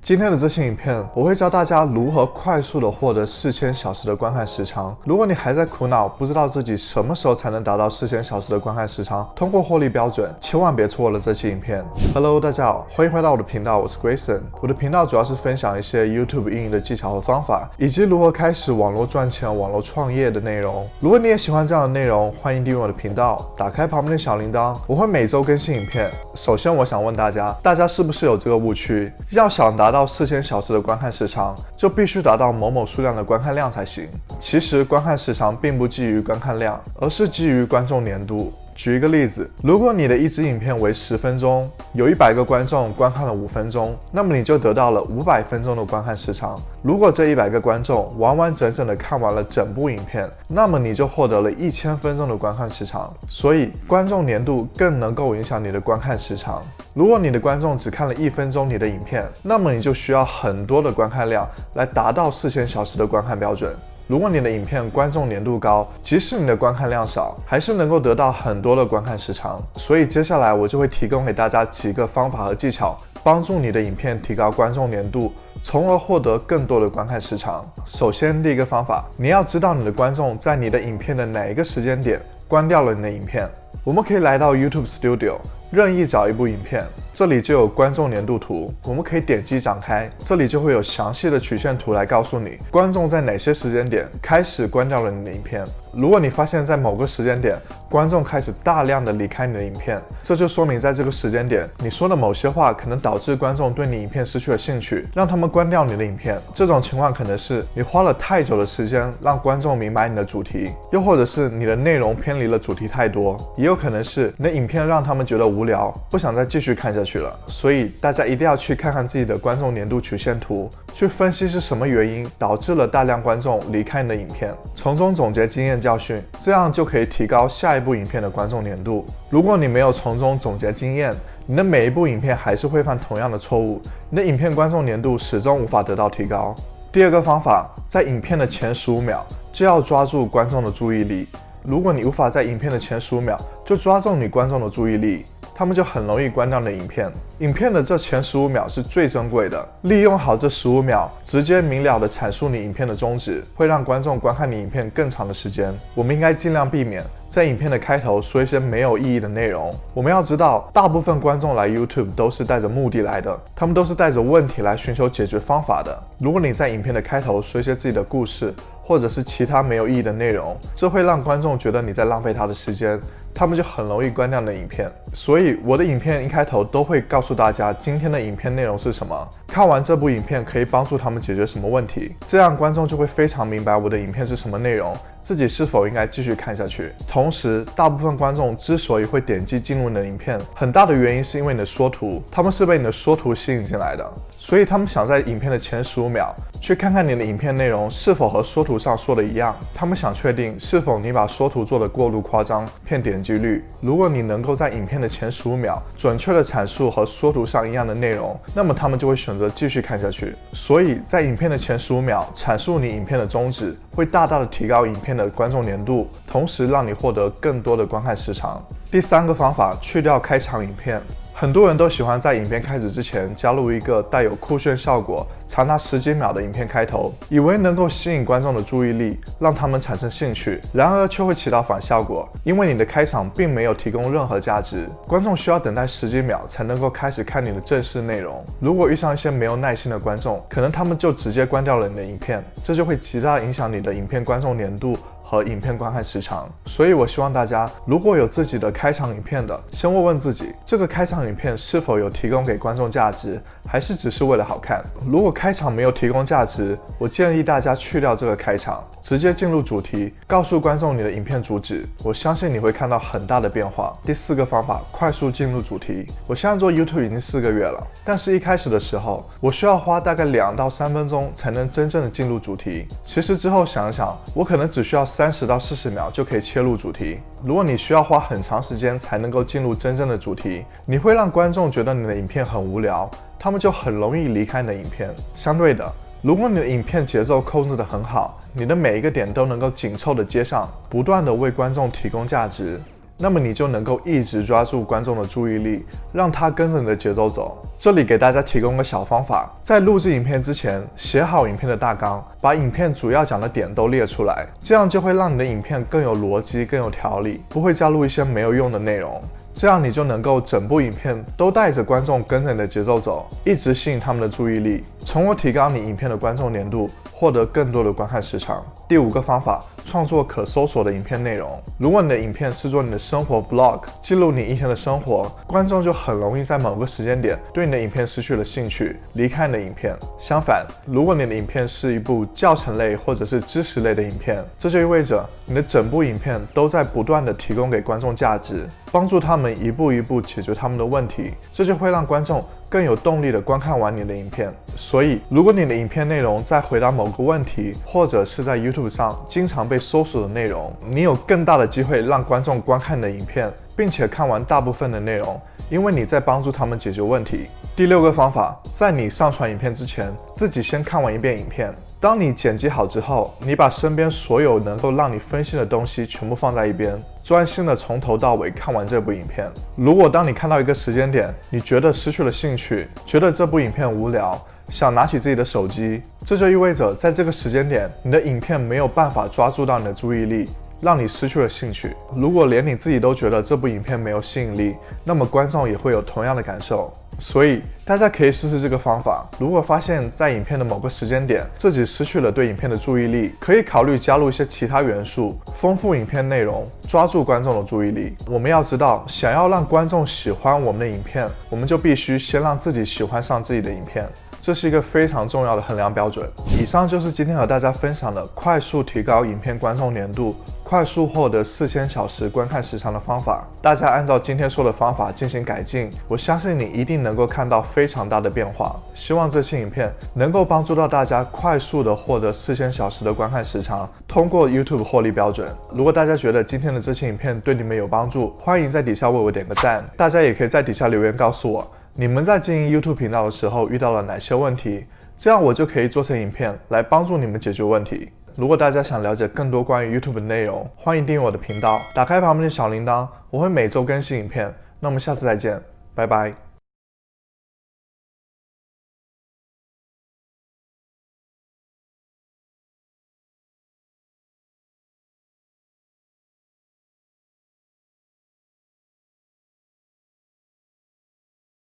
今天的这期影片，我会教大家如何快速的获得4000小时的观看时长。如果你还在苦恼，不知道自己什么时候才能达到4000小时的观看时长，通过获利标准，千万别错过了这期影片。Hello， 大家好，欢迎回到我的频道，我是 Grayson。我的频道主要是分享一些 YouTube 运营的技巧和方法，以及如何开始网络赚钱、网络创业的内容。如果你也喜欢这样的内容，欢迎订阅我的频道，打开旁边的小铃铛，我会每周更新影片。首先，我想问大家是不是有这个误区？要想达到4000小时的观看时长，就必须达到某某数量的观看量才行。其实观看时长并不基于观看量，而是基于观众粘度。举一个例子，如果你的一支影片为10分钟，有100个观众观看了5分钟，那么你就得到了500分钟的观看时长。如果这100个观众完完整整的看完了整部影片，那么你就获得了1000分钟的观看时长。所以观众粘度更能够影响你的观看时长。如果你的观众只看了1分钟你的影片，那么你就需要很多的观看量来达到4000小时的观看标准。如果你的影片观众粘度高，即使你的观看量少，还是能够得到很多的观看时长。所以接下来我就会提供给大家几个方法和技巧，帮助你的影片提高观众粘度，从而获得更多的观看时长。首先，第一个方法，你要知道你的观众在你的影片的哪一个时间点关掉了你的影片。我们可以来到 YouTube Studio， 任意找一部影片，这里就有观众粘度图，我们可以点击展开，这里就会有详细的曲线图来告诉你观众在哪些时间点开始关掉了你的影片。如果你发现在某个时间点观众开始大量的离开你的影片，这就说明在这个时间点你说的某些话可能导致观众对你影片失去了兴趣，让他们关掉你的影片。这种情况可能是你花了太久的时间让观众明白你的主题，又或者是你的内容偏离了主题太多，也有可能是你的影片让他们觉得无聊，不想再继续看下去了。所以大家一定要去看看自己的观众粘度曲线图，去分析是什么原因导致了大量观众离开你的影片，从中总结经验教训，这样就可以提高下一部影片的观众粘度。如果你没有从中总结经验，你的每一部影片还是会犯同样的错误，你的影片观众粘度始终无法得到提高。第二个方法，在影片的前15秒就要抓住观众的注意力。如果你无法在影片的前15秒就抓中你观众的注意力，他们就很容易关掉你的影片。影片的这前15秒是最珍贵的，利用好这15秒，直接明了的阐述你影片的宗旨，会让观众观看你影片更长的时间。我们应该尽量避免在影片的开头说一些没有意义的内容。我们要知道，大部分观众来 YouTube 都是带着目的来的，他们都是带着问题来寻求解决方法的。如果你在影片的开头说一些自己的故事，或者是其他没有意义的内容，这会让观众觉得你在浪费他的时间，他们就很容易关掉你的影片。所以我的影片一开头都会告诉大家今天的影片内容是什么，看完这部影片可以帮助他们解决什么问题，这样观众就会非常明白我的影片是什么内容，自己是否应该继续看下去。同时，大部分观众之所以会点击进入你的影片，很大的原因是因为你的说图，他们是被你的说图吸引进来的，所以他们想在影片的前15秒去看看你的影片内容是否和说图上说的一样，他们想确定是否你把说图做得过度夸张，骗点击率。如果你能够在影片的前15秒准确的阐述和说图上一样的内容，那么他们就会选择继续看下去。所以在影片的前15秒阐述你影片的宗旨，会大大的提高影片的观众粘度，同时让你获得更多的观看时长。第三个方法，去掉开场影片。很多人都喜欢在影片开始之前加入一个带有酷炫效果、长达10几秒的影片开头，以为能够吸引观众的注意力，让他们产生兴趣，然而却会起到反效果，因为你的开场并没有提供任何价值，观众需要等待10几秒才能够开始看你的正式内容。如果遇上一些没有耐心的观众，可能他们就直接关掉了你的影片，这就会极大影响你的影片观众粘度和影片观看时长。所以我希望大家如果有自己的开场影片的，先问问自己，这个开场影片是否有提供给观众价值，还是只是为了好看。如果开场没有提供价值，我建议大家去掉这个开场，直接进入主题，告诉观众你的影片主旨，我相信你会看到很大的变化。第四个方法，快速进入主题。我现在做 YouTube 已经4个月了，但是一开始的时候，我需要花大概2到3分钟才能真正的进入主题。其实之后想一想，我可能只需要30到40秒就可以切入主题。如果你需要花很长时间才能够进入真正的主题，你会让观众觉得你的影片很无聊，他们就很容易离开你的影片。相对的，如果你的影片节奏控制得很好，你的每一个点都能够紧凑的接上，不断的为观众提供价值，那么你就能够一直抓住观众的注意力，让他跟着你的节奏走。这里给大家提供个小方法，在录制影片之前，写好影片的大纲，把影片主要讲的点都列出来，这样就会让你的影片更有逻辑、更有条理，不会加入一些没有用的内容。这样你就能够整部影片都带着观众跟着你的节奏走，一直吸引他们的注意力，从而提高你影片的观众粘度，获得更多的观看时长。第5个方法，创作可搜索的影片内容。如果你的影片是做你的生活 vlog， 记录你一天的生活，观众就很容易在某个时间点对你的影片失去了兴趣，离开你的影片。相反，如果你的影片是一部教程类或者是知识类的影片，这就意味着你的整部影片都在不断的提供给观众价值，帮助他们一步一步解决他们的问题，这就会让观众更有动力的观看完你的影片。所以，如果你的影片内容在回答某个问题，或者是在 YouTube 上经常被搜索的内容，你有更大的机会让观众观看你的影片，并且看完大部分的内容，因为你在帮助他们解决问题。第6个方法，在你上传影片之前，自己先看完一遍影片。当你剪辑好之后，你把身边所有能够让你分心的东西全部放在一边，专心的从头到尾看完这部影片。如果当你看到一个时间点，你觉得失去了兴趣，觉得这部影片无聊，想拿起自己的手机，这就意味着在这个时间点，你的影片没有办法抓住到你的注意力，让你失去了兴趣。如果连你自己都觉得这部影片没有吸引力，那么观众也会有同样的感受。所以大家可以试试这个方法。如果发现在影片的某个时间点自己失去了对影片的注意力，可以考虑加入一些其他元素，丰富影片内容，抓住观众的注意力。我们要知道，想要让观众喜欢我们的影片，我们就必须先让自己喜欢上自己的影片。这是一个非常重要的衡量标准。以上就是今天和大家分享的快速提高影片观众粘度、快速获得4000小时观看时长的方法。大家按照今天说的方法进行改进，我相信你一定能够看到非常大的变化。希望这期影片能够帮助到大家快速的获得4000小时的观看时长，通过 YouTube 获利标准。如果大家觉得今天的这期影片对你们有帮助，欢迎在底下为我点个赞。大家也可以在底下留言告诉我，你们在经营 YouTube 频道的时候遇到了哪些问题，这样我就可以做成影片来帮助你们解决问题。如果大家想了解更多关于 YouTube 的内容，欢迎订阅我的频道，打开旁边的小铃铛，我会每周更新影片。那我们下次再见，拜拜。